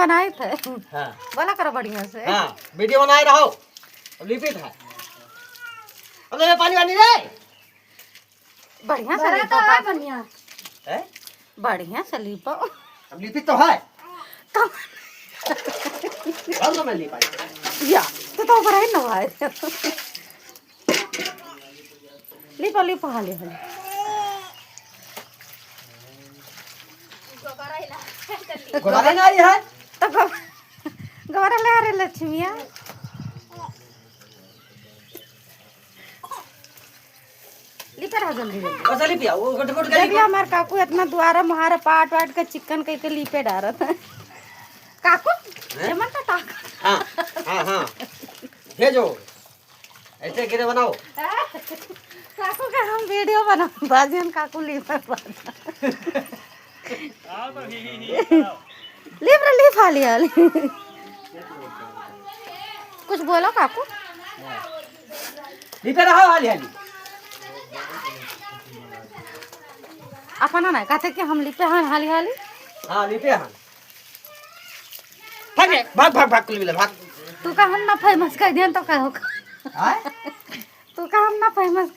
बनाए थे। हाँ बोला करो बढ़िया से। हाँ वीडियो बनाए रहो अब लिपित है अब ले पानी वानी दे बढ़िया से लिपो है बढ़िया है बढ़िया से लिपो। अब लिपित तो है कम अब तो मैं लिप पाई या तो बड़ा ही नवाए लिपो लिपो हाली हाली गोबारा ना आई है तो गवारा ले आ रहे लक्ष्मिया लिपे रहा जल्दी जल्दी। बस लिपिया वो गुट गुट जब भी हमारे काकू इतना द्वारा महारा पाट वाट के चिकन के लिपे डारा था काकू एमन का टाक हाँ हाँ हाँ भेजो ऐसे गिरे बनाओ काकू का हम वीडियो बना बाजियन काकू लिपे लिप रे लिप हाली हाली कुछ बोलो काकू लिपे रहो हाली हाली अपना ना कहते कि हम लिपे हां हाली हाली हाँ लिपे हाँ भाग रे, भाग भाग भाग कुल मिले भाग तू का हम ना फेमस कर दिया तो का होगा हाँ तू का हम ना फेमस